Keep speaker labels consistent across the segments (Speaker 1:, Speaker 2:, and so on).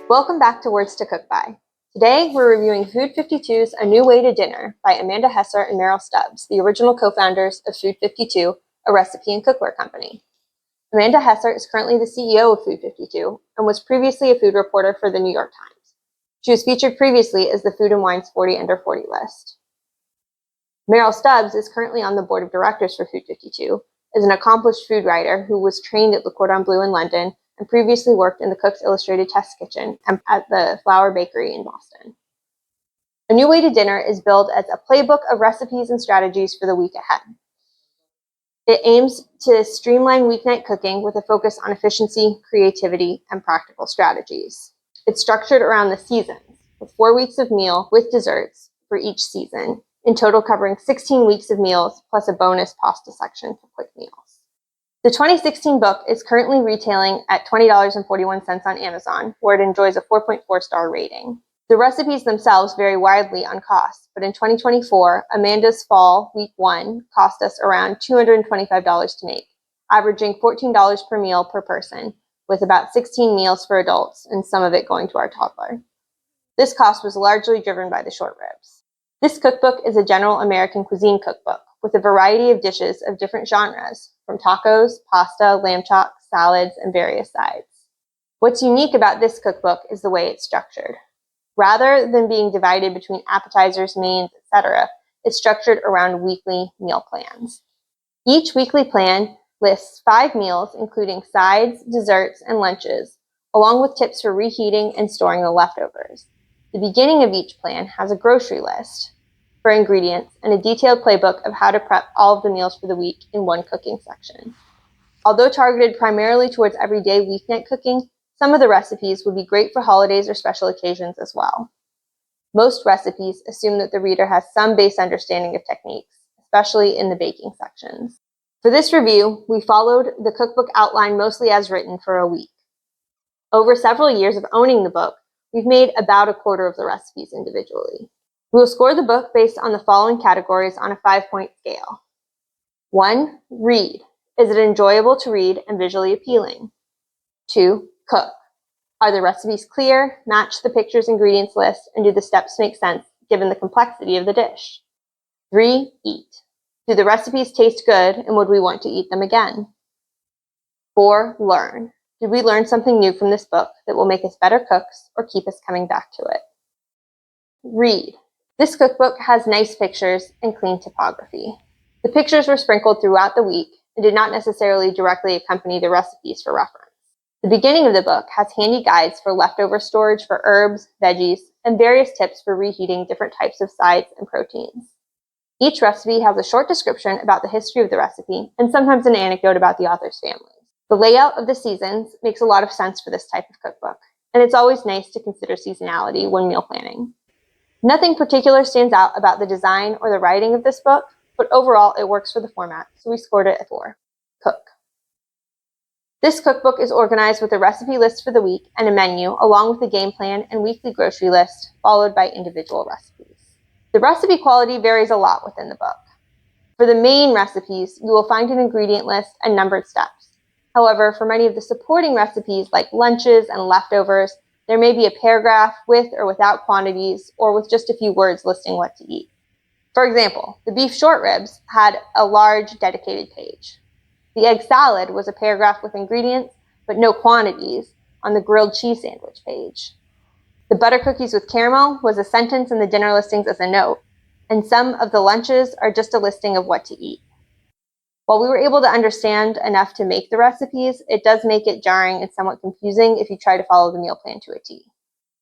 Speaker 1: Welcome back to Words to Cook By. Today, we're reviewing Food 52's A New Way to Dinner by Amanda Hesser and Merrill Stubbs, the original co-founders of Food 52, a recipe and cookware company. Amanda Hesser is currently the CEO of Food 52 and was previously a food reporter for the New York Times. She was featured previously as the Food & Wine's 40 Under 40 list. Merrill Stubbs is currently on the board of directors for Food 52, is an accomplished food writer who was trained at Le Cordon Bleu in London and previously worked in the Cook's Illustrated Test Kitchen and at the Flour Bakery in Boston. A New Way to Dinner is billed as a playbook of recipes and strategies for the week ahead. It aims to streamline weeknight cooking with a focus on efficiency, creativity, and practical strategies. It's structured around the seasons, with 4 weeks of meal with desserts for each season, in total covering 16 weeks of meals plus a bonus pasta section for quick meals. The 2016 book is currently retailing at $20.41 on Amazon, where it enjoys a 4.4-star rating. The recipes themselves vary widely on cost, but in 2024, Amanda's Fall Week 1 cost us around $225 to make, averaging $14 per meal per person, with about 16 meals for adults and some of it going to our toddler. This cost was largely driven by the short ribs. This cookbook is a general American cuisine cookbook with a variety of dishes of different genres, from tacos, pasta, lamb chops, salads, and various sides. What's unique about this cookbook is the way it's structured. Rather than being divided between appetizers, mains, etc., it's structured around weekly meal plans. Each weekly plan lists 5 meals, including sides, desserts, and lunches, along with tips for reheating and storing the leftovers. The beginning of each plan has a grocery list for ingredients and a detailed playbook of how to prep all of the meals for the week in one cooking section. Although targeted primarily towards everyday weeknight cooking, some of the recipes would be great for holidays or special occasions as well. Most recipes assume that the reader has some base understanding of techniques, especially in the baking sections. For this review, we followed the cookbook outline mostly as written for a week. Over several years of owning the book, we've made about a quarter of the recipes individually. We will score the book based on the following categories on a 5-point scale. 1. Read. Is it enjoyable to read and visually appealing? 2. Cook. Are the recipes clear, match the pictures ingredients list, and do the steps make sense given the complexity of the dish? 3. Eat. Do the recipes taste good and would we want to eat them again? 4. Learn. Did we learn something new from this book that will make us better cooks or keep us coming back to it? Read. This cookbook has nice pictures and clean typography. The pictures were sprinkled throughout the week and did not necessarily directly accompany the recipes for reference. The beginning of the book has handy guides for leftover storage for herbs, veggies, and various tips for reheating different types of sides and proteins. Each recipe has a short description about the history of the recipe and sometimes an anecdote about the author's family. The layout of the seasons makes a lot of sense for this type of cookbook, and it's always nice to consider seasonality when meal planning. Nothing particular stands out about the design or the writing of this book, but overall it works for the format, so we scored it at 4. Cook. This cookbook is organized with a recipe list for the week and a menu, along with a game plan and weekly grocery list, followed by individual recipes. The recipe quality varies a lot within the book. For the main recipes, you will find an ingredient list and numbered steps. However, for many of the supporting recipes like lunches and leftovers, there may be a paragraph with or without quantities or with just a few words listing what to eat. For example, the beef short ribs had a large dedicated page. The egg salad was a paragraph with ingredients, but no quantities on the grilled cheese sandwich page. The butter cookies with caramel was a sentence in the dinner listings as a note, and some of the lunches are just a listing of what to eat. While we were able to understand enough to make the recipes, it does make it jarring and somewhat confusing if you try to follow the meal plan to a T.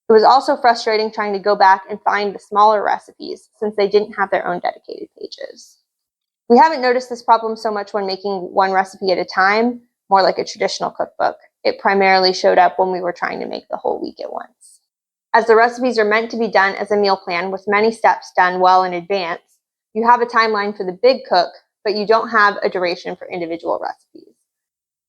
Speaker 1: It was also frustrating trying to go back and find the smaller recipes since they didn't have their own dedicated pages. We haven't noticed this problem so much when making one recipe at a time, more like a traditional cookbook. It primarily showed up when we were trying to make the whole week at once. As the recipes are meant to be done as a meal plan with many steps done well in advance, you have a timeline for the big cook, but you don't have a duration for individual recipes.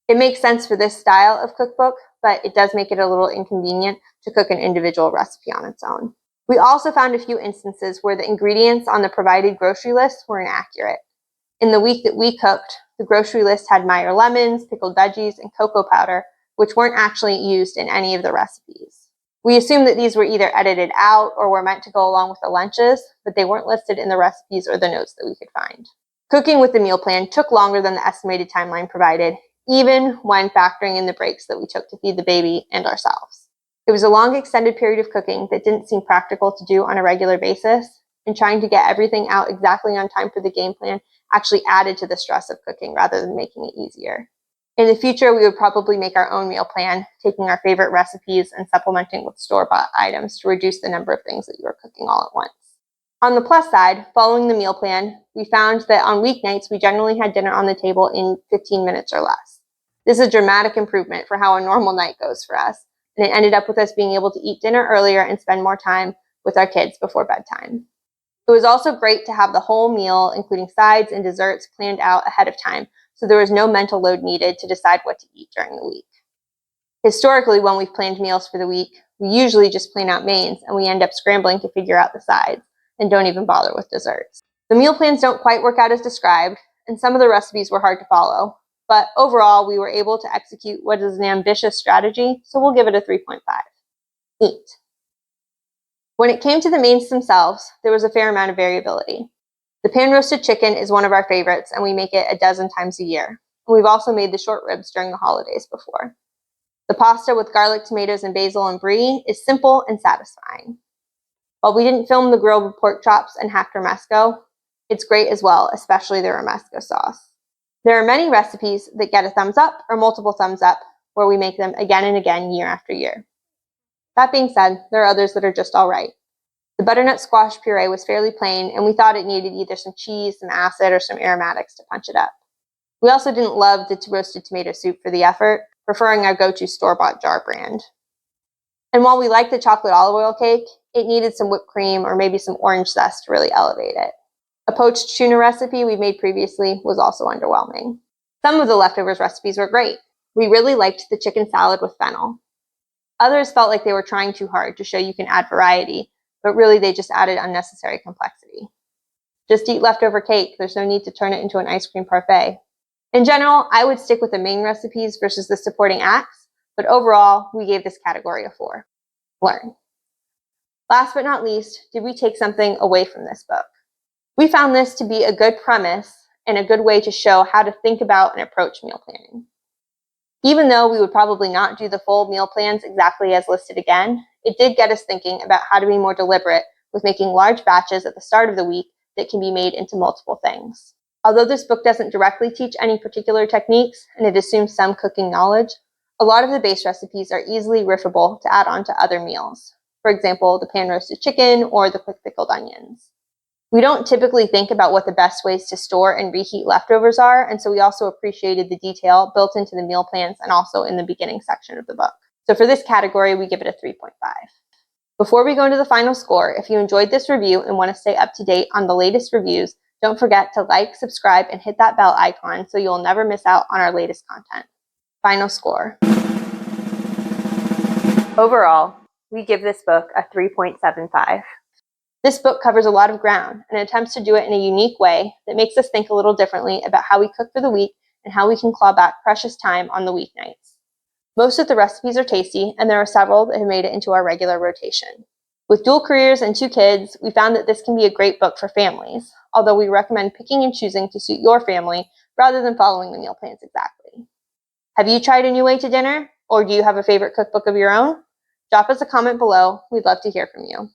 Speaker 1: It makes sense for this style of cookbook, but it does make it a little inconvenient to cook an individual recipe on its own. We also found a few instances where the ingredients on the provided grocery list were inaccurate. In the week that we cooked, the grocery list had Meyer lemons, pickled veggies, and cocoa powder, which weren't actually used in any of the recipes. We assumed that these were either edited out or were meant to go along with the lunches, but they weren't listed in the recipes or the notes that we could find. Cooking with the meal plan took longer than the estimated timeline provided, even when factoring in the breaks that we took to feed the baby and ourselves. It was a long, extended period of cooking that didn't seem practical to do on a regular basis, and trying to get everything out exactly on time for the game plan actually added to the stress of cooking rather than making it easier. In the future, we would probably make our own meal plan, taking our favorite recipes and supplementing with store-bought items to reduce the number of things that you are cooking all at once. On the plus side, following the meal plan, we found that on weeknights, we generally had dinner on the table in 15 minutes or less. This is a dramatic improvement for how a normal night goes for us, and it ended up with us being able to eat dinner earlier and spend more time with our kids before bedtime. It was also great to have the whole meal, including sides and desserts, planned out ahead of time, so there was no mental load needed to decide what to eat during the week. Historically, when we've planned meals for the week, we usually just plan out mains, and we end up scrambling to figure out the sides, and don't even bother with desserts. The meal plans don't quite work out as described, and some of the recipes were hard to follow, but overall, we were able to execute what is an ambitious strategy, so we'll give it a 3.5. Eat. When it came to the mains themselves, there was a fair amount of variability. The pan-roasted chicken is one of our favorites, and we make it a dozen times a year. We've also made the short ribs during the holidays before. The pasta with garlic, tomatoes, and basil and brie is simple and satisfying. While we didn't film the grilled pork chops and hacked romesco, it's great as well, especially the romesco sauce. There are many recipes that get a thumbs up or multiple thumbs up, where we make them again and again year after year. That being said, there are others that are just all right. The butternut squash puree was fairly plain, and we thought it needed either some cheese, some acid, or some aromatics to punch it up. We also didn't love the roasted tomato soup for the effort, preferring our go-to store-bought jar brand. And while we liked the chocolate olive oil cake, it needed some whipped cream or maybe some orange zest to really elevate it. A poached tuna recipe we made previously was also underwhelming. Some of the leftovers recipes were great. We really liked the chicken salad with fennel. Others felt like they were trying too hard to show you can add variety, but really they just added unnecessary complexity. Just eat leftover cake, there's no need to turn it into an ice cream parfait. In general, I would stick with the main recipes versus the supporting acts, but overall, we gave this category a 4. Learn. Last but not least, did we take something away from this book? We found this to be a good premise and a good way to show how to think about and approach meal planning. Even though we would probably not do the full meal plans exactly as listed again, it did get us thinking about how to be more deliberate with making large batches at the start of the week that can be made into multiple things. Although this book doesn't directly teach any particular techniques, and it assumes some cooking knowledge, a lot of the base recipes are easily riffable to add on to other meals. For example, the pan-roasted chicken or the quick pickled onions. We don't typically think about what the best ways to store and reheat leftovers are, and so we also appreciated the detail built into the meal plans and also in the beginning section of the book. So for this category, we give it a 3.5. Before we go into the final score, if you enjoyed this review and want to stay up to date on the latest reviews, don't forget to like, subscribe, and hit that bell icon so you'll never miss out on our latest content. Final score. Overall, we give this book a 3.75. This book covers a lot of ground and attempts to do it in a unique way that makes us think a little differently about how we cook for the week and how we can claw back precious time on the weeknights. Most of the recipes are tasty, and there are several that have made it into our regular rotation. With dual careers and 2 kids, we found that this can be a great book for families, although we recommend picking and choosing to suit your family rather than following the meal plans exactly. Have you tried a new way to dinner, or do you have a favorite cookbook of your own? Drop us a comment below. We'd love to hear from you.